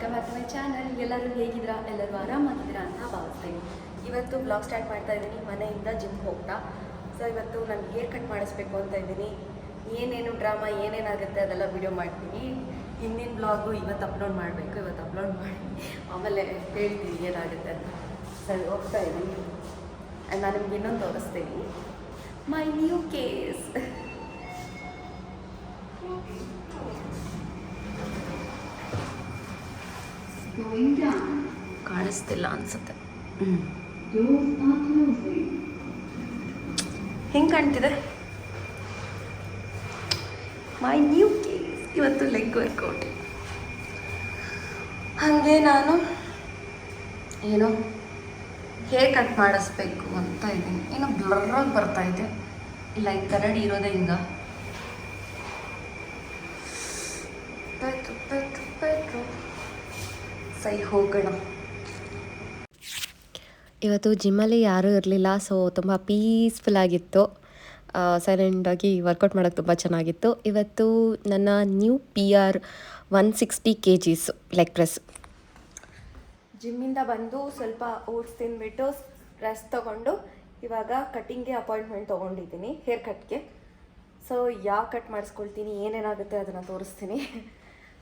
Welcome back to my channel. ಎಲ್ಲರೂ ಹೇಗಿದ್ದೀರಾ? ಎಲ್ಲರೂ ಆರಾಮಾಗಿದ್ದೀರಾ ಅಂತ ಭಾವಿಸ್ತೀನಿ. ಇವತ್ತು ಬ್ಲಾಗ್ ಸ್ಟಾರ್ಟ್ ಮಾಡ್ತಾ ಇದ್ದೀನಿ ಮನೆಯಿಂದ ಜಿಮ್ಗೆ ಹೋಗ್ತಾ. ಸೊ ಇವತ್ತು ನಾನು ಹೇರ್ ಕಟ್ ಮಾಡಿಸ್ಬೇಕು ಅಂತ ಇದ್ದೀನಿ. ಏನೇನು ಡ್ರಾಮಾ ಏನೇನಾಗುತ್ತೆ ಅದೆಲ್ಲ ವಿಡಿಯೋ ಮಾಡ್ತೀನಿ. ಹಿಂದಿನ ಬ್ಲಾಗು ಇವತ್ತು ಅಪ್ಲೋಡ್ ಮಾಡಬೇಕು. ಇವತ್ತು ಅಪ್ಲೋಡ್ ಮಾಡಿ ಆಮೇಲೆ ಹೇಳ್ತೀನಿ ಏನಾಗುತ್ತೆ ಅಂತ. ಸರಿ, ಹೋಗ್ತಾ ಇದ್ದೀನಿ. ನಾನು ನಿಮ್ಗೆ ಇನ್ನೊಂದು ತೋರಿಸ್ತೀನಿ, ಮೈ ನ್ಯೂ ಕೇಸ್. ಕಾಣಿಸ್ತಿಲ್ಲ ಅನ್ಸುತ್ತೆ. ಹೆಂಗೆ ಕಾಣ್ತಿದೆ? My new case. ಇವತ್ತು ಲೆಗ್ ವರ್ಕೌಟ್. ಹಾಗೆ ನಾನು ಏನೋ ಹೇರ್ ಕಟ್ ಮಾಡಿಸ್ಬೇಕು ಅಂತ ಇದ್ದೀನಿ. ಏನೋ ಬ್ಲರ್ರಾಗಿ ಬರ್ತಾ ಇದೆ. ಇಲ್ಲ, ಈ ಕರಡಿ ಇರೋದೇ ಹಿಂಗ. ಸರಿ, ಹೋಗೋಣ. ಇವತ್ತು ಜಿಮ್ಮಲ್ಲಿ ಯಾರೂ ಇರಲಿಲ್ಲ, ಸೊ ತುಂಬ ಪೀಸ್ಫುಲ್ಲಾಗಿತ್ತು. ಸೈಲೆಂಟಾಗಿ ವರ್ಕೌಟ್ ಮಾಡೋಕ್ಕೆ ತುಂಬ ಚೆನ್ನಾಗಿತ್ತು. ಇವತ್ತು ನನ್ನ new PR 160 kgs leg press. ಜಿಮ್ಮಿಂದ ಬಂದು ಸ್ವಲ್ಪ ಓಟ್ಸ್ ತಿಂದ್ಬಿಟ್ಟು ರೆಸ್ಟ್ ತೊಗೊಂಡು ಇವಾಗ ಕಟ್ಟಿಂಗ್ಗೆ ಅಪಾಯಿಂಟ್ಮೆಂಟ್ ತೊಗೊಂಡಿದ್ದೀನಿ, ಹೇರ್ ಕಟ್ಗೆ. ಸೊ ಯಾವ ಕಟ್ ಮಾಡಿಸ್ಕೊಳ್ತೀನಿ, ಏನೇನಾಗುತ್ತೆ ಅದನ್ನು ತೋರಿಸ್ತೀನಿ.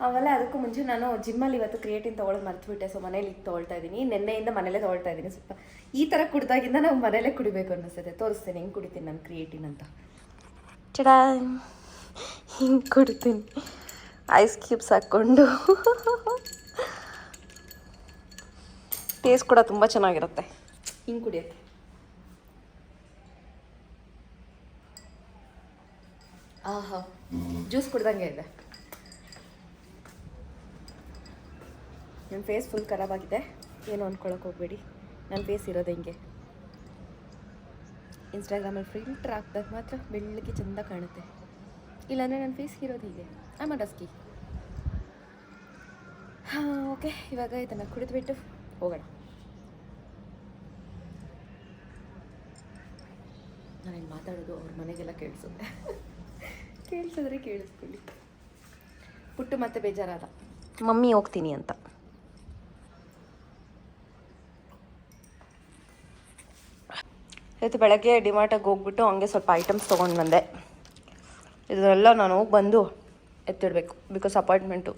ಆಮೇಲೆ ಅದಕ್ಕೂ ಮುಂಚೆ ನಾನು ಜಿಮ್ಮಲ್ಲಿ ಇವತ್ತು ಕ್ರಿಯೇಟಿನ್ ತೊಗೊಳೋದು ಮರ್ತುಬಿಟ್ಟೆ. ಸೊ ಮನೇಲಿ ತೊಗೊಳ್ತಾ ಇದ್ದೀನಿ. ನೆನ್ನೆಯಿಂದ ಮನೇಲೇ ತೊಗೊಳ್ತಾ ಇದ್ದೀನಿ. ಸ್ವಲ್ಪ ಈ ಥರ ಕುಡ್ದಾಗಿಂದ ನಾವು ಮನೇಲೇ ಕುಡಿಬೇಕು ಅನ್ನಿಸುತ್ತೆ. ತೋರಿಸ್ತೀನಿ ಹೆಂಗೆ ಕುಡಿತೀನಿ ನಾನು ಕ್ರಿಯೇಟಿನ್ ಅಂತ. ಚಡಾ, ಹಿಂಗೆ ಕುಡಿತೀನಿ ಐಸ್ ಕ್ಯೂಬ್ಸ್ ಹಾಕ್ಕೊಂಡು. ಟೇಸ್ಟ್ ಕೂಡ ತುಂಬ ಚೆನ್ನಾಗಿರುತ್ತೆ ಹಿಂಗೆ ಕುಡಿಯೋಕ್ಕೆ. ಆಹಾ, ಜ್ಯೂಸ್ ಕುಡ್ದಂಗೆ ಇದೆ. ನನ್ನ ಫೇಸ್ ಫುಲ್ ಖರಾಬಾಗಿದೆ, ಏನು ಅಂದ್ಕೊಳಕ್ಕೆ ಹೋಗಬೇಡಿ. ನನ್ನ ಫೇಸ್ ಇರೋದು ಹಿಂಗೆ. ಇನ್ಸ್ಟಾಗ್ರಾಮಲ್ಲಿ ಫಿಲ್ಟರ್ ಹಾಕಿದಾಗ ಮಾತ್ರ ಬೆಳ್ಳಗೆ ಚೆಂದ ಕಾಣುತ್ತೆ, ಇಲ್ಲಾಂದರೆ ನನ್ನ ಫೇಸ್ ಇರೋದು ಹೀಗೆ. ಆಮ ಡಸ್ಕಿ. ಹಾಂ, ಓಕೆ. ಇವಾಗ ಇದನ್ನು ಕುಡಿದ್ಬಿಟ್ಟು ಹೋಗೋಣ. ನಾನೇನು ಮಾತಾಡೋದು ಅವ್ರ ಮನೆಗೆಲ್ಲ ಕೇಳಿಸುತ್ತೆ. ಕೇಳಿಸಿದ್ರೆ ಕೇಳಿಸ್ಕೊಳ್ಳಿ. ಪುಟ್ಟು ಮತ್ತೆ ಬೇಜಾರಾದ, ಮಮ್ಮಿ ಹೋಗ್ತೀನಿ ಅಂತ. ಇವತ್ತು ಬೆಳಗ್ಗೆ ಡಿಮಾರ್ಟಿಗೆ ಹೋಗ್ಬಿಟ್ಟು ಹಂಗೆ ಸ್ವಲ್ಪ ಐಟಮ್ಸ್ ತೊಗೊಂಡು ಬಂದೆ. ಇದೆಲ್ಲ ನಾನು ಹೋಗಿ ಬಂದು ಎತ್ತಿಡಬೇಕು, ಬಿಕಾಸ್ ಅಪಾಯಿಂಟ್ಮೆಂಟು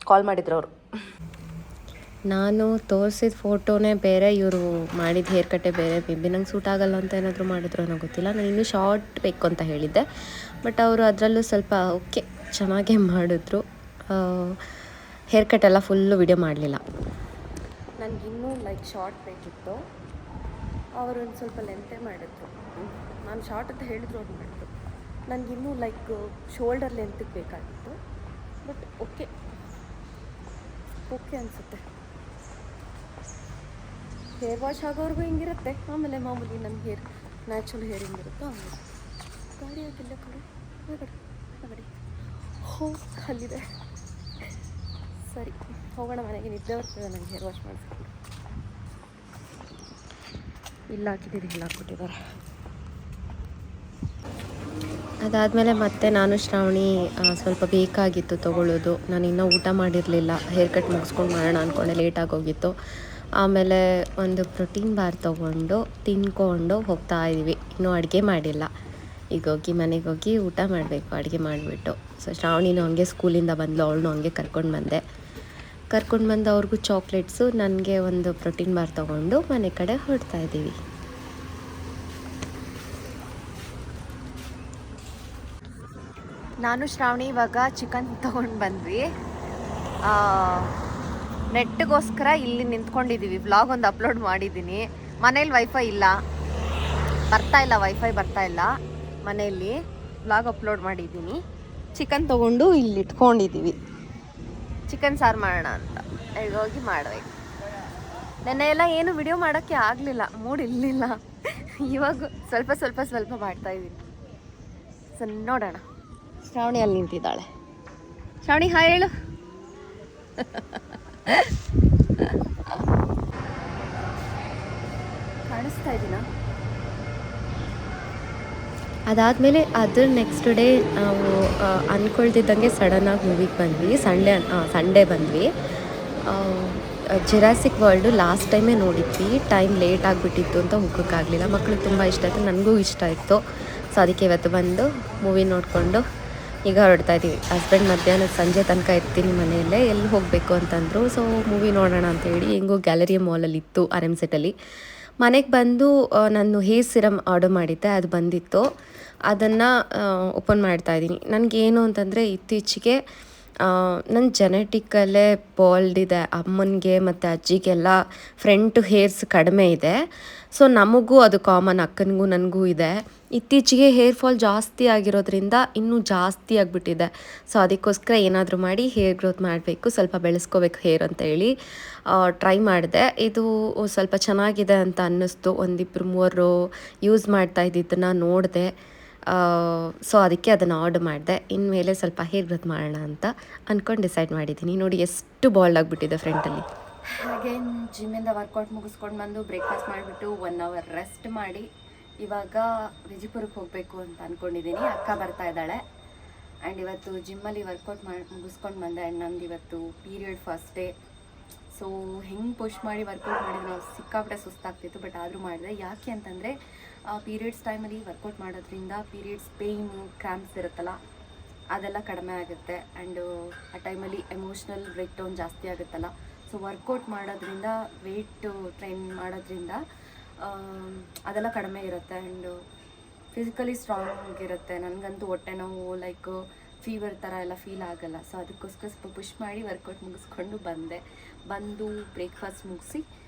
ಕಾಲ್ ಮಾಡಿದ್ರು ಅವರು. ನಾನು ತೋರಿಸಿದ ಫೋಟೋನೇ ಬೇರೆ, ಇವರು ಮಾಡಿದ ಹೇರ್ ಕಟ್ಟೆ ಬೇರೆ. ಮೇಬಿ ನಂಗೆ ಸೂಟ್ ಆಗಲ್ಲ ಅಂತ ಏನಾದರೂ ಮಾಡಿದ್ರು ಅನ್ನೋ ಗೊತ್ತಿಲ್ಲ. ನಾನು ಇನ್ನೂ ಶಾರ್ಟ್ ಬೇಕು ಅಂತ ಹೇಳಿದ್ದೆ, ಬಟ್ ಅವರು ಅದರಲ್ಲೂ ಸ್ವಲ್ಪ ಓಕೆ ಚೆನ್ನಾಗೇ ಮಾಡಿದ್ರು. ಹೇರ್ ಕಟ್ಟೆಲ್ಲ ಫುಲ್ಲು ವಿಡಿಯೋ ಮಾಡಲಿಲ್ಲ. ನನಗಿನ್ನೂ ಲೈಕ್ ಶಾರ್ಟ್ ಬೇಕಿತ್ತು, ಅವರು ಒಂದು ಸ್ವಲ್ಪ ಲೆಂತೇ ಮಾಡಿದ್ರು. ನಾನು ಶಾರ್ಟ್ ಅಂತ ಹೇಳಿದ್ರು, ಅವ್ರು ಮಾಡಿದ್ರು. ನನಗಿನ್ನೂ ಲೈಕ್ ಶೋಲ್ಡರ್ ಲೆಂತಿಗೆ ಬೇಕಾಗಿತ್ತು, ಬಟ್ ಓಕೆ ಅನಿಸುತ್ತೆ. ಹೇರ್ ವಾಶ್ ಆಗೋವರೆಗೂ ಹಿಂಗಿರುತ್ತೆ, ಆಮೇಲೆ ಮಾಮೂಲಿ ನನ್ನ ಹೇರ್ ನ್ಯಾಚುರಲ್ ಹೇರ್ ಹಿಂಗಿರುತ್ತೋ ಹಂಗೆ. ಗಾಡಿ ಆಗಿಲ್ಲ ಕಡೆ ಹೊರಗಡೆ ಅಲ್ಲಿದೆ. ಸರಿ, ಹೋಗೋಣ ಮನೆಗೆ. ನಿದ್ದೆ ಬರ್ತದೆ ನನಗೆ ಹೇರ್ ವಾಶ್ ಮಾಡಿಸ್ಕೊಂಡು. ಇಲ್ಲ ಹಾಕಿದ್ದೀರಿ, ಇಲ್ಲ ಹಾಕ್ಬಿಟ್ಟಿದ್ದಾರೆ. ಅದಾದಮೇಲೆ ಮತ್ತೆ ನಾನು ಶ್ರಾವಣಿ ಸ್ವಲ್ಪ ಬೇಕಾಗಿತ್ತು ತೊಗೊಳ್ಳೋದು. ನಾನು ಇನ್ನೂ ಊಟ ಮಾಡಿರಲಿಲ್ಲ, ಹೇರ್ ಕಟ್ ಮುಗಿಸ್ಕೊಂಡು ಮಾಡೋಣ ಅಂದ್ಕೊಂಡೆ, ಲೇಟಾಗಿ ಹೋಗಿತ್ತು. ಆಮೇಲೆ ಒಂದು ಪ್ರೋಟೀನ್ ಬಾರ್ ತೊಗೊಂಡು ತಿನ್ಕೊಂಡು ಹೋಗ್ತಾ ಇದ್ದೀವಿ. ಇನ್ನೂ ಅಡುಗೆ ಮಾಡಿಲ್ಲ. ಈಗ ಹೋಗಿ ಮನೆಗೆ ಹೋಗಿ ಊಟ ಮಾಡಬೇಕು, ಅಡುಗೆ ಮಾಡಿಬಿಟ್ಟು. ಸೊ ಶ್ರಾವಣಿನೂ ಹಂಗೆ ಸ್ಕೂಲಿಂದ ಬಂದಳು, ಅವಳನ್ನೂ ಹಂಗೆ ಕರ್ಕೊಂಡು ಬಂದು ಅವ್ರಿಗೂ ಚಾಕ್ಲೇಟ್ಸು, ನನಗೆ ಒಂದು ಪ್ರೋಟೀನ್ ಬಾರ್ ತೊಗೊಂಡು ಮನೆ ಕಡೆ ಹೊರಡ್ತಾ ಇದ್ದೀವಿ. ನಾನು ಶ್ರಾವಣಿ ಇವಾಗ ಚಿಕನ್ ತೊಗೊಂಡು ಬಂದ್ವಿ. ನೆಟ್ಟಿಗೋಸ್ಕರ ಇಲ್ಲಿ ನಿಂತ್ಕೊಂಡಿದ್ದೀವಿ. ವ್ಲಾಗ್ ಒಂದು ಅಪ್ಲೋಡ್ ಮಾಡಿದ್ದೀನಿ. ಮನೇಲಿ ವೈಫೈ ಬರ್ತಾ ಇಲ್ಲ ಮನೆಯಲ್ಲಿ. ವ್ಲಾಗ್ ಅಪ್ಲೋಡ್ ಮಾಡಿದ್ದೀನಿ. ಚಿಕನ್ ತೊಗೊಂಡು ಇಲ್ಲಿ ಇಟ್ಕೊಂಡಿದ್ದೀವಿ. ಚಿಕನ್ ಸಾರು ಮಾಡೋಣ ಅಂತ ಈಗ ಹೋಗಿ ಮಾಡಬೇಕು. ನೆನ್ನೆ ಎಲ್ಲ ಏನು ವಿಡಿಯೋ ಮಾಡೋಕ್ಕೆ ಆಗಲಿಲ್ಲ, ಮೂಡ್ ಇರಲಿಲ್ಲ. ಇವಾಗ ಸ್ವಲ್ಪ ಮಾಡ್ತಾಯಿದ್ದೀನಿ. ಸೊ ನೋಡೋಣ. ಶ್ರಾವಣಿ ಅಲ್ಲಿ ನಿಂತಿದ್ದಾಳೆ. ಶ್ರಾವಣಿ ಹಾಯ್ ಹೇಳು. ಕಾಣಿಸ್ತಾ ಇದ್ದೀನಾ? ಅದಾದಮೇಲೆ ಅದ್ರ ನೆಕ್ಸ್ಟ್ ಡೇ ನಾವು ಅಂದ್ಕೊಳ್ತಿದ್ದಂಗೆ ಸಡನ್ನಾಗಿ ಮೂವಿಗೆ ಬಂದ್ವಿ. ಸಂಡೇ ಬಂದ್ವಿ. ಜುರಾಸಿಕ್ ವರ್ಲ್ಡು ಲಾಸ್ಟ್ ಟೈಮೇ ನೋಡಿದ್ವಿ. ಟೈಮ್ ಲೇಟ್ ಆಗಿಬಿಟ್ಟಿತ್ತು ಅಂತ ಹೋಗೋಕ್ಕಾಗಲಿಲ್ಲ. ಮಕ್ಳಿಗೆ ತುಂಬ ಇಷ್ಟ ಆಯಿತು, ನನಗೂ ಇಷ್ಟ ಇತ್ತು. ಸೊ ಅದಕ್ಕೆ ಇವತ್ತು ಬಂದು ಮೂವಿ ನೋಡಿಕೊಂಡು ಈಗ ಹೊರಡ್ತಾ ಇದ್ದೀವಿ. ಹಸ್ಬೆಂಡ್ ಮಧ್ಯಾಹ್ನ ಸಂಜೆ ತನಕ ಇರ್ತೀನಿ ಮನೆಯಲ್ಲೇ, ಎಲ್ಲಿ ಹೋಗಬೇಕು ಅಂತಂದರು. ಸೊ ಮೂವಿ ನೋಡೋಣ ಅಂತೇಳಿ ಹೆಂಗೋ ಗ್ಯಾಲರಿಯ ಮಾಲಲ್ಲಿ ಇತ್ತು RM-Setಲ್ಲಿ. ಮನೆಗೆ ಬಂದು ನಾನು ಹೇರ್ ಸಿರಮ್ ಆರ್ಡರ್ ಮಾಡಿದ್ದೆ, ಅದು ಬಂದಿತ್ತು. ಅದನ್ನು ಓಪನ್ ಮಾಡ್ತಾಯಿದ್ದೀನಿ. ನನಗೇನು ಅಂತಂದರೆ ಇತ್ತೀಚೆಗೆ ನನ್ನ ಜೆನೆಟಿಕಲ್ಲೇ ಬಾಲ್ಡ್ ಇದೆ. ಅಮ್ಮನಿಗೆ ಮತ್ತು ಅಜ್ಜಿಗೆಲ್ಲ ಫ್ರಂಟ್ ಹೇರ್ಸ್ ಕಡಿಮೆ ಇದೆ. ಸೊ ನಮಗೂ ಅದು ಕಾಮನ್, ಅಕ್ಕನಿಗೂ ನನಗೂ ಇದೆ. ಇತ್ತೀಚೆಗೆ ಹೇರ್ ಫಾಲ್ ಜಾಸ್ತಿ ಆಗಿರೋದ್ರಿಂದ ಇನ್ನೂ ಜಾಸ್ತಿ ಆಗಿಬಿಟ್ಟಿದೆ. ಸೊ ಅದಕ್ಕೋಸ್ಕರ ಏನಾದರೂ ಮಾಡಿ ಹೇರ್ ಗ್ರೋತ್ ಮಾಡಬೇಕು, ಸ್ವಲ್ಪ ಬೆಳೆಸ್ಕೋಬೇಕು ಹೇರ್ ಅಂತ ಹೇಳಿ ಟ್ರೈ ಮಾಡಿದೆ. ಇದು ಸ್ವಲ್ಪ ಚೆನ್ನಾಗಿದೆ ಅಂತ ಅನ್ನಿಸ್ತು. ಒಂದಿಬ್ಬರು ಮೂವರು ಯೂಸ್ ಮಾಡ್ತಾ ಇದ್ದಿದ್ದನ್ನು ನೋಡಿದೆ. ಸೊ ಅದಕ್ಕೆ ಅದನ್ನು ಆರ್ಡರ್ ಮಾಡಿದೆ. ಇನ್ಮೇಲೆ ಸ್ವಲ್ಪ ಹೇರ್ ಗ್ರೋತ್ ಮಾಡೋಣ ಅಂತ ಅಂದ್ಕೊಂಡು ಡಿಸೈಡ್ ಮಾಡಿದ್ದೀನಿ. ನೋಡಿ ಎಷ್ಟು ಬಾಲ್ಡ್ ಆಗಿಬಿಟ್ಟಿದೆ ಫ್ರಂಟಲ್ಲಿ. ಹಾಗೇನು ಜಿಮ್ಮಿಂದ ವರ್ಕೌಟ್ ಮುಗಿಸ್ಕೊಂಡು ಬಂದು ಬ್ರೇಕ್ಫಾಸ್ಟ್ ಮಾಡಿಬಿಟ್ಟು 1 hour ರೆಸ್ಟ್ ಮಾಡಿ ಇವಾಗ ವಿಜಯಪುರಕ್ಕೆ ಹೋಗಬೇಕು ಅಂತ ಅಂದ್ಕೊಂಡಿದ್ದೀನಿ. ಅಕ್ಕ ಬರ್ತಾ ಇದ್ದಾಳೆ. ಆ್ಯಂಡ್ ಇವತ್ತು ಜಿಮ್ಮಲ್ಲಿ ವರ್ಕೌಟ್ ಮುಗಿಸ್ಕೊಂಡು ಬಂದೆ. ಆ್ಯಂಡ್ ನಂದು ಇವತ್ತು ಪೀರಿಯಡ್ ಫಸ್ಟ್ ಡೇ. ಸೊ ಹೆಂಗೆ ಪುಷ್ ಮಾಡಿ ವರ್ಕೌಟ್ ಮಾಡಿದ್ರೆ ನಾವು ಸಿಕ್ಕಾಪಟ್ಟೆ ಸುಸ್ತಾಗ್ತಿತ್ತು, ಬಟ್ ಆದರೂ ಮಾಡಿದೆ. ಯಾಕೆ ಅಂತಂದರೆ ಪೀರಿಯಡ್ಸ್ ಟೈಮಲ್ಲಿ ವರ್ಕೌಟ್ ಮಾಡೋದ್ರಿಂದ ಪೀರಿಯಡ್ಸ್ ಪೇಯ್ನು, ಕ್ರ್ಯಾಂಪ್ಸ್ ಇರುತ್ತಲ್ಲ, ಅದೆಲ್ಲ ಕಡಿಮೆ ಆಗುತ್ತೆ. ಆ್ಯಂಡು ಆ ಟೈಮಲ್ಲಿ ಎಮೋಷ್ನಲ್ ಬ್ರೇಕ್ ಡೌನ್ ಜಾಸ್ತಿ ಆಗುತ್ತಲ್ಲ. ಸೊ ವರ್ಕೌಟ್ ಮಾಡೋದ್ರಿಂದ, ವೆಯ್ಟ್ ಟ್ರೈನ್ ಮಾಡೋದ್ರಿಂದ ಅದೆಲ್ಲ ಕಡಿಮೆ ಇರುತ್ತೆ. ಆ್ಯಂಡು ಫಿಸಿಕಲಿ ಸ್ಟ್ರಾಂಗ್ ಇರುತ್ತೆ. ನನಗಂತೂ ಹೊಟ್ಟೆ ನೋವು ಲೈಕ್ ಫೀವರ್ ಥರ ಎಲ್ಲ ಫೀಲ್ ಆಗೋಲ್ಲ. ಸೊ ಅದಕ್ಕೋಸ್ಕರ ಸ್ವಲ್ಪ ಪುಷ್ ಮಾಡಿ ವರ್ಕೌಟ್ ಮುಗಿಸ್ಕೊಂಡು ಬಂದು ಬ್ರೇಕ್ಫಾಸ್ಟ್ ಮುಗಿಸಿ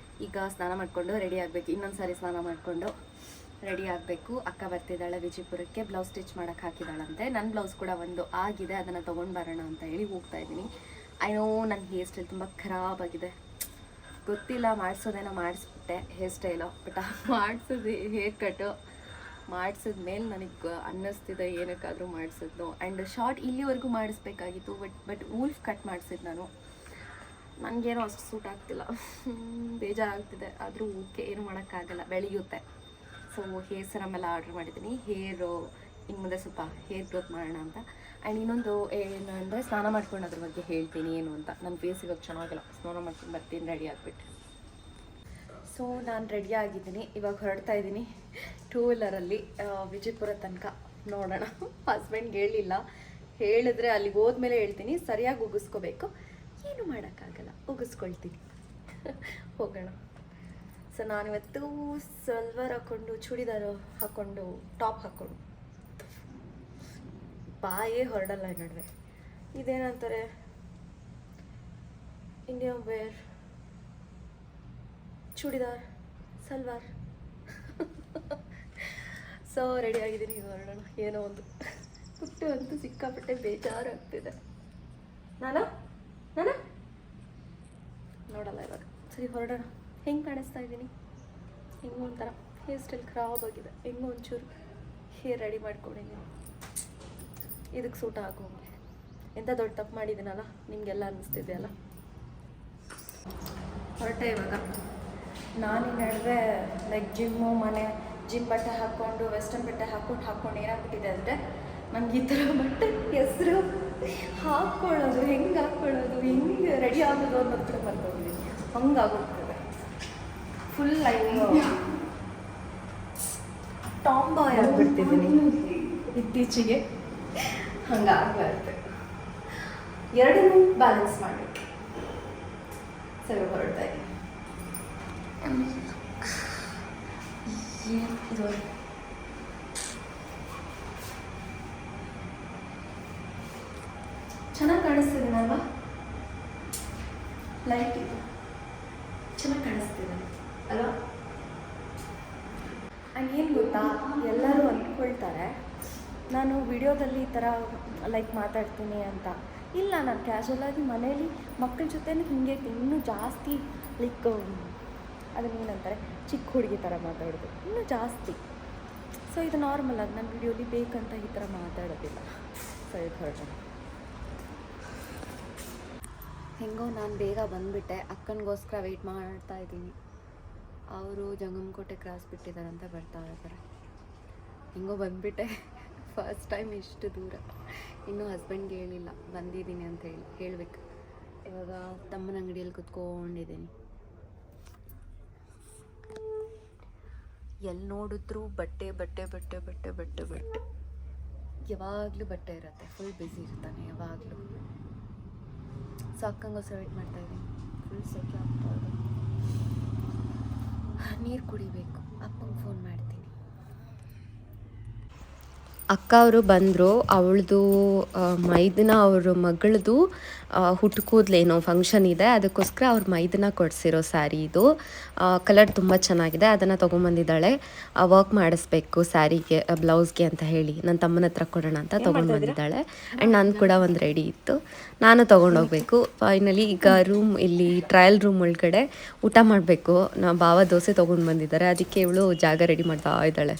ಈಗ ಸ್ನಾನ ಮಾಡಿಕೊಂಡು ರೆಡಿ ಆಗಬೇಕು. ಇನ್ನೊಂದು ಸಾರಿ ಸ್ನಾನ ಮಾಡಿಕೊಂಡು ರೆಡಿ ಆಗಬೇಕು. ಅಕ್ಕ ಬರ್ತಿದ್ದಾಳೆ ವಿಜಯಪುರಕ್ಕೆ. ಬ್ಲೌಸ್ ಸ್ಟಿಚ್ ಮಾಡೋಕ್ಕೆ ಹಾಕಿದ್ದಾಳಂತೆ. ನನ್ನ ಬ್ಲೌಸ್ ಕೂಡ ಒಂದು ಆಗಿದೆ, ಅದನ್ನು ತೊಗೊಂಡು ಬರೋಣ ಅಂತ ಹೇಳಿ ಹೋಗ್ತಾಯಿದ್ದೀನಿ. ಐನೋ ನನ್ನ ಹೇರ್ ಸ್ಟೈಲ್ ತುಂಬ ಖರಾಬಾಗಿದೆ, ಗೊತ್ತಿಲ್ಲ. ಮಾಡಿಸೋದೇನೋ ಮಾಡಿಸ್ಬಿಟ್ಟೆ ಹೇರ್ ಸ್ಟೈಲು, ಬಟ್ ಮಾಡಿಸೋದು ಹೇರ್ ಕಟ್ಟು ಮಾಡಿಸಿದ್ಮೇಲೆ ನನಗೆ ಅನ್ನಿಸ್ತಿದೆ ಏನಕ್ಕಾದರೂ ಮಾಡಿಸಿದ್ನು. ಆ್ಯಂಡ್ ಶಾರ್ಟ್ ಇಲ್ಲಿವರೆಗೂ ಮಾಡಿಸ್ಬೇಕಾಗಿತ್ತು, ಬಟ್ ವೂಲ್ಫ್ ಕಟ್ ಮಾಡಿಸಿದ್ದು ನಾನು. ನನಗೇನೋ ಅಷ್ಟು ಸೂಟ್ ಆಗ್ತಿಲ್ಲ, ಬೇಜಾರಾಗ್ತಿದೆ. ಆದರೂ ಓಕೆ, ಏನು ಮಾಡೋಕ್ಕಾಗಲ್ಲ, ಬೆಳೆಯುತ್ತೆ. ಸೊ ಹೇರ್ ಸಿರಮ್ ಎಲ್ಲ ಆರ್ಡ್ರ್ ಮಾಡಿದ್ದೀನಿ. ಇನ್ನು ಮುಂದೆ ಸ್ವಲ್ಪ ಹೇರ್ ಗ್ರೋತ್ ಮಾಡೋಣ ಅಂತ. ಆ್ಯಂಡ್ ಇನ್ನೊಂದು ಏನು ಅಂದರೆ ಸ್ನಾನ ಮಾಡ್ಕೊಂಡು ಅದ್ರ ಬಗ್ಗೆ ಹೇಳ್ತೀನಿ ಏನು ಅಂತ. ನನ್ನ ಫೇಸ್ ಇವಾಗ ಚೆನ್ನಾಗಿಲ್ಲ, ಸ್ನಾನ ಮಾಡ್ಕೊಂಡು ಬರ್ತೀನಿ ರೆಡಿ ಆಗಿಬಿಟ್ಟು. ಸೊ ನಾನು ರೆಡಿ ಆಗಿದ್ದೀನಿ, ಇವಾಗ ಹೊರಡ್ತಾ ಇದ್ದೀನಿ 2 ವೀಲರಲ್ಲಿ ವಿಜಯಪುರ ತನಕ. ನೋಡೋಣ. ಹಸ್ಬೆಂಡ್ಗೆ ಹೇಳಿಲ್ಲ, ಹೇಳಿದ್ರೆ ಅಲ್ಲಿಗೆ ಹೋದ್ಮೇಲೆ ಹೇಳ್ತೀನಿ. ಸರಿಯಾಗಿ ಉಗಿಸ್ಕೋಬೇಕು, ಏನು ಮಾಡೋಕ್ಕಾಗಲ್ಲ, ಉಗಿಸ್ಕೊಳ್ತೀನಿ. ಹೋಗೋಣ. ಸೊ ನಾನಿವತ್ತು ಸಲ್ವಾರ್ ಹಾಕ್ಕೊಂಡು, ಚೂಡಿದಾರ ಹಾಕ್ಕೊಂಡು, ಟಾಪ್ ಹಾಕ್ಕೊಂಡು ಬಾಯೇ ಹೊರಡಲ್ಲ ಈ ನಡುವೆ. ಇದೇನಂತಾರೆ, Indian wear churidar salwar. So ready ಆಗಿದ್ದೀನಿ, ಈಗ ಹೊರಡೋಣ. ಏನೋ ಒಂದು ಹುಟ್ಟು ಅಂತೂ ಸಿಕ್ಕಾಪಟ್ಟೆ ಬೇಜಾರಾಗ್ತಿದೆ. ನಾನು ನೋಡಲ್ಲ ಇವಾಗ. ಸರಿ ಹೊರಡೋಣ. ಹೆಂಗೆ ಕಾಣಿಸ್ತಾ ಇದ್ದೀನಿ? ಹೆಂಗೋ ಒಂಥರ ಹೇರ್ ಸ್ಟೈಲ್ ಖರಾಬ್ ಆಗಿದೆ. ಹೆಂಗೋ ಒಂಚೂರು ಹೇರ್ ರೆಡಿ ಮಾಡ್ಕೊಂಡಿದ್ದೀನಿ, ಇದಕ್ಕೆ ಸೂಟ್ ಆಗೋಂಗೆ. ಎಂಥ ದೊಡ್ಡ ತಪ್ಪು ಮಾಡಿದ್ದೀನಲ್ಲ, ನಿಮಗೆಲ್ಲ ಅನ್ನಿಸ್ತಿದೆಯಲ್ಲ. ಹೊರಟೆ ಇವಾಗ. ನಾನು ನಡುವೆ ಲೈಕ್ ಜಿಮ್ ಬಟ್ಟೆ ಹಾಕ್ಕೊಂಡು, ವೆಸ್ಟರ್ನ್ ಬಟ್ಟೆ ಹಾಕ್ಕೊಂಡು ಏನಾಗ್ಬಿಟ್ಟಿದೆ ಅಂದರೆ, ನನಗೆ ಈ ಥರ ಬಟ್ಟೆ ಹೆಸರು ಹಾಕ್ಕೊಳ್ಳೋದು, ಹೆಂಗೆ ರೆಡಿ ಆಗೋದು ಅನ್ನೋದು ಕೂಡ ಬಂದೋಗಿದ್ದೀನಿ. ಹಂಗಾಗೋಗ್ತದೆ. ಫುಲ್ ಲೈಕ್ ಟಾಂಬಾಯ್ ಆಗಿಬಿಡ್ತಿದ್ದೀನಿ ಇತ್ತೀಚೆಗೆ. ಹಂಗಾಗ್ಬಾರ್ದು, ಎರಡನ್ನೂ ಬ್ಯಾಲೆನ್ಸ್ ಮಾಡಬೇಕು. ಸರಿ ಹೊರಡ್ತಾ ಇದ್ದೀನಿ. ಇದು ಚೆನ್ನಾಗಿ ಕಾಣಿಸ್ತಿದ್ದೀನಲ್ವಾ? ಲೈಟ್ ಇದು ಚೆನ್ನಾಗಿ ಕಾಣಿಸ್ತಿದೆ ಅಲ್ವಾ? ಆ್ಯಂಡ್ ಏನು ಗೊತ್ತಾ, ಎಲ್ಲರೂ ಅಂದ್ಕೊಳ್ತಾರೆ ನಾನು ವಿಡಿಯೋದಲ್ಲಿ ಈ ಥರ ಲೈಕ್ ಮಾತಾಡ್ತೀನಿ ಅಂತ. ಇಲ್ಲ, ನಾನು ಕ್ಯಾಶುವಲಾಗಿ ಮನೇಲಿ ಮಕ್ಕಳ ಜೊತೆನೂ ಹಿಂಗೆ ಇನ್ನೂ ಜಾಸ್ತಿ ಲೈಕ್ ಅದನ್ನೇನಂತಾರೆ, ಚಿಕ್ಕ ಹುಡುಗಿ ಥರ ಮಾತಾಡೋದು ಇನ್ನೂ ಜಾಸ್ತಿ. ಸೊ ಇದು ನಾರ್ಮಲ್, ಅದು ನನ್ನ ವಿಡಿಯೋಲಿ ಬೇಕಂತ ಈ ಥರ ಮಾತಾಡೋದಿಲ್ಲ. ಸೊ ಇದು ಹೊರಟು. ಹೆಂಗೋ ನಾನು ಬೇಗ ಬಂದುಬಿಟ್ಟೆ. ಅಕ್ಕನಿಗೋಸ್ಕರ ವೆಯ್ಟ್ ಮಾಡ್ತಾ ಇದ್ದೀನಿ. ಅವರು ಜಂಗಮಕೋಟೆ ಕ್ರಾಸ್ ಬಿಟ್ಟಿದ್ದಾರಂತ ಬರ್ತಾ ಇದ್ದಾರೆ. ಹೆಂಗೋ ಬಂದುಬಿಟ್ಟೆ. ಫಸ್ಟ್ ಟೈಮ್ ಇಷ್ಟು ದೂರ. ಇನ್ನೂ ಹಸ್ಬೆಂಡ್ಗೆ ಹೇಳಿಲ್ಲ ಬಂದಿದ್ದೀನಿ ಅಂತ ಹೇಳಬೇಕು. ಇವಾಗ ತಮ್ಮನ ಅಂಗಡಿಯಲ್ಲಿ ಕುತ್ಕೊಂಡಿದ್ದೀನಿ. ಎಲ್ಲಿ ನೋಡಿದ್ರು ಬಟ್ಟೆ ಬಟ್ಟೆ ಬಟ್ಟೆ ಬಟ್ಟೆ ಬಟ್ಟೆ ಬಟ್ಟೆ, ಯಾವಾಗಲೂ ಬಟ್ಟೆ ಇರುತ್ತೆ, ಫುಲ್ ಬ್ಯುಸಿ ಇರ್ತಾನೆ ಯಾವಾಗಲೂ. ಸೊ ಅಕ್ಕಂಗೋಸ್ಕರ ವೇಟ್ ಮಾಡ್ತಾಯಿದ್ದೀನಿ. ಫುಲ್ ಸೆಕೆ ಆಗ್ತಾ ಇದೆ, ನೀರು ಕುಡಿಬೇಕು. ಅಪ್ಪಂಗೆ ಫೋನ್ ಮಾಡ್ತೀನಿ. ಅಕ್ಕ ಅವರು ಬಂದರು. ಅವಳದು ಮೈದನ ಅವ್ರ ಮಗಳದು ಹುಟ್ಟುಕೂದ್ಲೇನೋ ಫಂಕ್ಷನ್ ಇದೆ, ಅದಕ್ಕೋಸ್ಕರ ಅವ್ರ ಮೈದನ ಕೊಡಿಸಿರೋ ಸ್ಯಾರಿ ಇದು. ಕಲರ್ ತುಂಬ ಚೆನ್ನಾಗಿದೆ, ಅದನ್ನು ತೊಗೊಂಬಂದಿದ್ದಾಳೆ. ವರ್ಕ್ ಮಾಡಿಸ್ಬೇಕು ಸ್ಯಾರಿಗೆ, ಬ್ಲೌಸ್ಗೆ ಅಂತ ಹೇಳಿ ನನ್ನ ತಮ್ಮನ ಹತ್ರ ಕೊಡೋಣ ಅಂತ ತೊಗೊಂಡು ಬಂದಿದ್ದಾಳೆ. ಆ್ಯಂಡ್ ನಾನು ಕೂಡ ಒಂದು ರೆಡಿ ಇತ್ತು, ನಾನು ತೊಗೊಂಡೋಗ್ಬೇಕು. ಫೈನಲಿ ಈಗ ಇಲ್ಲಿ ಟ್ರಯಲ್ ರೂಮ್ ಒಳಗಡೆ ಊಟ ಮಾಡಬೇಕು. ಭಾವ ದೋಸೆ ತೊಗೊಂಡು ಬಂದಿದ್ದಾರೆ, ಅದಕ್ಕೆ ಇವಳು ಜಾಗ ರೆಡಿ ಮಾಡ್ತಾ ಇದ್ದಾಳೆ.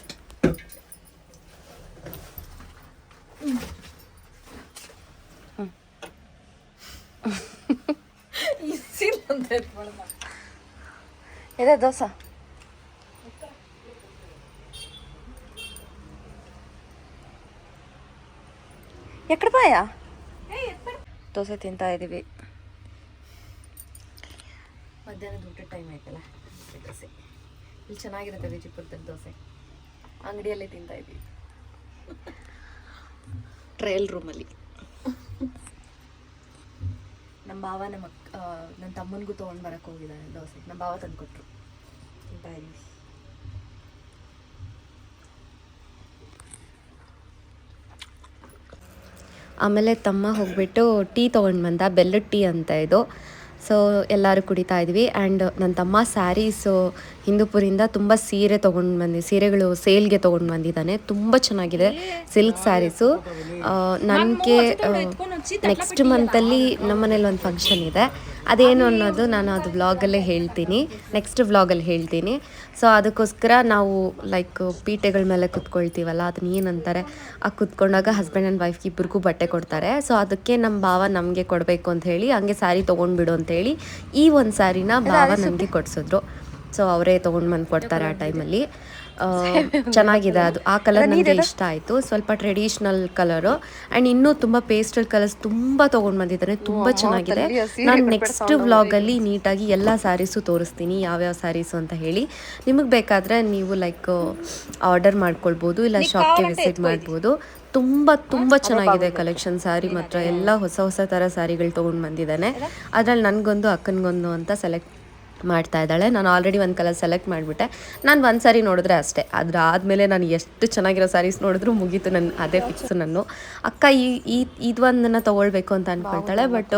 ಇದೆ ದೋಸೆ. ಎಕ್ಕಡ ಬಾಯ ದೋಸೆ ತಿಂತಾ ಇದ್ದೀವಿ. ಮಧ್ಯಾಹ್ನದ ಊಟ ಟೈಮ್ ಆಯ್ತಲ್ಲ, ದೋಸೆ ಇಲ್ಲಿ ಚೆನ್ನಾಗಿರುತ್ತೆ. ವಿಜಯಪುರದಲ್ಲಿ ದೋಸೆ ಅಂಗಡಿಯಲ್ಲೇ ತಿಂತಾ ಇದ್ದೀವಿ, ಟ್ರಯಲ್ ರೂಮಲ್ಲಿ. ನಮ್ಮ ಭಾವ ನನ್ನ ತಮ್ಮನಿಗೂ ತೊಗೊಂಡು ಬರೋಕ್ಕೆ ಹೋಗಿದ್ದಾನೆ ದೋಸೆ. ನಮ್ಮ ಭಾವ ತಂದು ಕೊಟ್ಟರು, ತಿಂತಾ ಇದ್ದೀವಿ. ಆಮೇಲೆ ತಮ್ಮ ಹೋಗ್ಬಿಟ್ಟು ಟೀ ತೊಗೊಂಡು ಬಂದ, ಬೆಲ್ಲದ ಟೀ ಅಂತ ಇದು. ಸೊ ಎಲ್ಲರೂ ಕುಡಿತಾ ಇದ್ವಿ. ಆ್ಯಂಡ್ ನನ್ನ ತಮ್ಮ ಸ್ಯಾರೀಸು ಹಿಂದೂಪುರಿಂದ ತುಂಬ ಸೀರೆಗಳು ಸೇಲ್ಗೆ ತೊಗೊಂಡು ಬಂದಿದ್ದಾನೆ. ತುಂಬ ಚೆನ್ನಾಗಿದೆ ಸಿಲ್ಕ್ ಸ್ಯಾರೀಸು. ನನಗೆ ನೆಕ್ಸ್ಟ್ ಮಂತಲ್ಲಿ ನಮ್ಮನೇಲಿ ಒಂದು ಫಂಕ್ಷನ್ ಇದೆ, ಅದೇನು ಅನ್ನೋದು ನಾನು ಅದು ವ್ಲಾಗಲ್ಲೇ ಹೇಳ್ತೀನಿ, ನೆಕ್ಸ್ಟ್ ವ್ಲಾಗಲ್ಲಿ ಹೇಳ್ತೀನಿ. ಸೊ ಅದಕ್ಕೋಸ್ಕರ ನಾವು ಲೈಕ್ ಪೀಠೆಗಳ ಮೇಲೆ ಕುತ್ಕೊಳ್ತೀವಲ್ಲ, ಅದನ್ನ ಏನಂತಾರೆ, ಆ ಕುತ್ಕೊಂಡಾಗ ಹಸ್ಬೆಂಡ್ ಆ್ಯಂಡ್ ವೈಫ್ಗೆ ಇಬ್ಬರಿಗೂ ಬಟ್ಟೆ ಕೊಡ್ತಾರೆ. ಸೊ ಅದಕ್ಕೆ ನಮ್ಮ ಭಾವ ನಮಗೆ ಕೊಡಬೇಕು ಅಂತ ಹೇಳಿ ಹಂಗೆ ಸ್ಯಾರಿ ತೊಗೊಂಡ್ಬಿಡು ಅಂತೇಳಿ ಈ ಒಂದು ಸ್ಯಾರಿನ ಭಾವ ನನಗೆ ಕೊಡಿಸಿದ್ರು. ಸೊ ಅವರೇ ತೊಗೊಂಡು ಬಂದು ಕೊಡ್ತಾರೆ ಆ ಟೈಮಲ್ಲಿ. ಚೆನ್ನಾಗಿದೆ ಅದು, ಆ ಕಲರ್ ನನಗೆ ಇಷ್ಟ ಆಯಿತು. ಸ್ವಲ್ಪ ಟ್ರೆಡಿಷ್ನಲ್ ಕಲರು ಆ್ಯಂಡ್ ಇನ್ನೂ ತುಂಬ ಪೇಸ್ಟಲ್ ಕಲರ್ಸ್ ತುಂಬ ತೊಗೊಂಡು ಬಂದಿದ್ದಾರೆ, ತುಂಬ ಚೆನ್ನಾಗಿದೆ. ನಾನು ನೆಕ್ಸ್ಟ್ ವ್ಲಾಗಲ್ಲಿ ನೀಟಾಗಿ ಎಲ್ಲ ಸ್ಯಾರೀಸು ತೋರಿಸ್ತೀನಿ, ಯಾವ್ಯಾವ ಸ್ಯಾರೀಸು ಅಂತ ಹೇಳಿ. ನಿಮಗೆ ಬೇಕಾದರೆ ನೀವು ಲೈಕ್ ಆರ್ಡರ್ ಮಾಡ್ಕೊಳ್ಬೋದು, ಇಲ್ಲ ಶಾಪ್ಗೆ ವಿಸಿಟ್ ಮಾಡ್ಬೋದು. ತುಂಬ ಚೆನ್ನಾಗಿದೆ ಕಲೆಕ್ಷನ್. ಸ್ಯಾರಿ ಮಾತ್ರ ಎಲ್ಲ ಹೊಸ ಥರ ಸ್ಯಾರಿಗಳು ತೊಗೊಂಡು ಬಂದಿದ್ದಾನೆ. ಅದರಲ್ಲಿ ನನಗೊಂದು ಅಕ್ಕನಿಗೊಂದು ಅಂತ ಸೆಲೆಕ್ಟ್ ಮಾಡ್ತಾ ಇದ್ದಾಳೆ. ನಾನು ಆಲ್ರೆಡಿ ಒಂದು ಕಲರ್ ಸೆಲೆಕ್ಟ್ ಮಾಡಿಬಿಟ್ಟೆ. ನಾನು ಒಂದು ಸ್ಯಾರಿ ನೋಡಿದ್ರೆ ಅಷ್ಟೇ, ಅದಾದಮೇಲೆ ನಾನು ಎಷ್ಟು ಚೆನ್ನಾಗಿರೋ ಸ್ಯಾರೀಸ್ ನೋಡಿದ್ರು ಮುಗೀತು, ಅದೇ ಫಿಕ್ಸು. ನಾನು ಅಕ್ಕ ಇದೊಂದನ್ನು ತೊಗೊಳ್ಬೇಕು ಅಂತ ಅಂದ್ಕೊಳ್ತಾಳೆ, ಬಟ್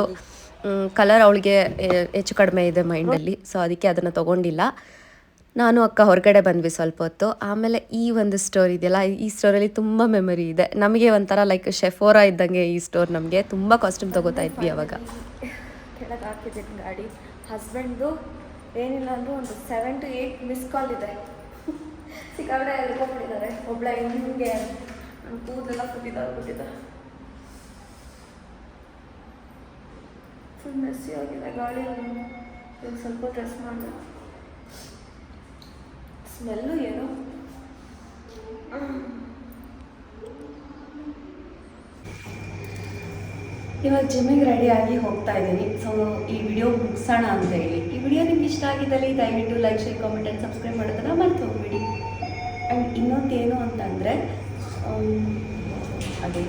ಕಲರ್ ಅವಳಿಗೆ ಹೆಚ್ಚು ಕಡಿಮೆ ಇದೆ ಮೈಂಡಲ್ಲಿ. ಸೊ ಅದಕ್ಕೆ ಅದನ್ನು ತೊಗೊಂಡಿಲ್ಲ. ನಾನು ಅಕ್ಕ ಹೊರಗಡೆ ಬಂದ್ವಿ ಸ್ವಲ್ಪ ಹೊತ್ತು. ಆಮೇಲೆ ಈ ಒಂದು ಸ್ಟೋರ್ ಇದೆಯಲ್ಲ, ಈ ಸ್ಟೋರಲ್ಲಿ ತುಂಬ ಮೆಮೊರಿ ಇದೆ ನಮಗೆ. ಒಂಥರ ಲೈಕ್ ಶೆಫೋರಾ ಇದ್ದಂಗೆ ಈ ಸ್ಟೋರ್. ನಮಗೆ ತುಂಬ ಕಾಸ್ಟ್ಯೂಮ್ ತೊಗೋತಾ ಇದ್ವಿ ಅವಾಗ. ಕೆಳಗೆ ಹಾಕಿದ್ದೀನಿ ಗಾಡಿ. ಹಸ್ಬೆಂಡ್ದು ಏನಿಲ್ಲ ಅಂದರೂ ಒಂದು 7 to 8 ಮಿಸ್ ಕಾಲ್ ಇದೆ. ಸಿಕ್ಕಾಗಡೆ ಎಳ್ಕೊಂಡ್ಬಿಟ್ಟಿದ್ದಾರೆ. ಒಬ್ಬಳ ಹಿಂಗೆ ನನ್ನ ಕೂದಲೆಲ್ಲ ಕೂತಿದ್ದ ಫುಲ್ ಮೆಸ್ಸಿ ಆಗಿದೆ ಗಾಳಿ. ಈಗ ಸ್ವಲ್ಪ ಡ್ರೆಸ್ ಮಾಡಿದೆ, ಸ್ಮೆಲ್ಲು ಏನೋ. ಇವಾಗ ಜಿಮ್ಮಿಗೆ ರೆಡಿಯಾಗಿ ಹೋಗ್ತಾ ಇದ್ದೀನಿ. ಸೊ ಈ ವಿಡಿಯೋ ಮುಗಿಸೋಣ ಅಂತ ಹೇಳಿ. ಈ ವಿಡಿಯೋ ನಿಮ್ಗೆ ಇಷ್ಟ ಆಗಿದ್ದಲ್ಲಿ ದಯವಿಟ್ಟು like, share, comment and subscribe ಮಾಡೋದನ್ನು ಮರ್ತು ಹೋಗ್ಬಿಡಿ. ಆ್ಯಂಡ್ ಇನ್ನೊಂದೇನು ಅಂತಂದರೆ ಅದೇ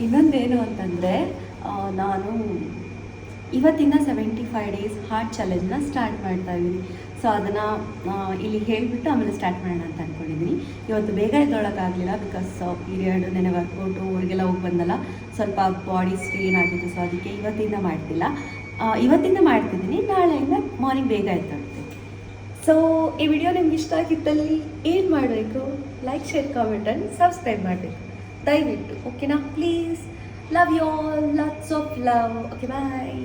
ಇನ್ನೊಂದೇನು ಅಂತಂದರೆ ನಾನು ಇವತ್ತಿಂದ 75 ಡೇಸ್ ಹಾರ್ಟ್ ಚಾಲೆಂಜ್ನ ಸ್ಟಾರ್ಟ್ ಮಾಡ್ತಾ ಇದ್ದೀನಿ. ಸೊ ಅದನ್ನು ಇಲ್ಲಿ ಹೇಳಿಬಿಟ್ಟು ಆಮೇಲೆ ಸ್ಟಾರ್ಟ್ ಮಾಡೋಣ ಅಂತ ಅಂದ್ಕೊಂಡಿದ್ದೀನಿ. ಇವತ್ತು ಬೇಗ ಎದ್ದೊಳಕ್ಕಾಗಲಿಲ್ಲ, ಬಿಕಾಸ್ ಪೀರಿಯಡ್, ನೆನೆ ವರ್ಕೌಟು, ಊರಿಗೆಲ್ಲ ಹೋಗಿ ಬಂದಲ್ಲ, ಸ್ವಲ್ಪ ಬಾಡಿ ಸ್ಟ್ರೇನ್ ಆಗಿತ್ತು. ಸೊ ಅದಕ್ಕೆ ಇವತ್ತಿಂದ ಮಾಡ್ತಿದ್ದೀನಿ. ನಾಳೆಯಿಂದ ಮಾರ್ನಿಂಗ್ ಬೇಗ ಎದ್ದೊಳ್ತೀನಿ. ಸೊ ಈ ವಿಡಿಯೋ ನಿಮ್ಗೆ ಇಷ್ಟ ಆಗಿದ್ದಲ್ಲಿ ಏನು ಮಾಡಬೇಕು, like, share, comment and subscribe ಮಾಡಬೇಕು ದಯವಿಟ್ಟು. ಓಕೆನಾ? Please. Love you all, lots of love. Okay, bye.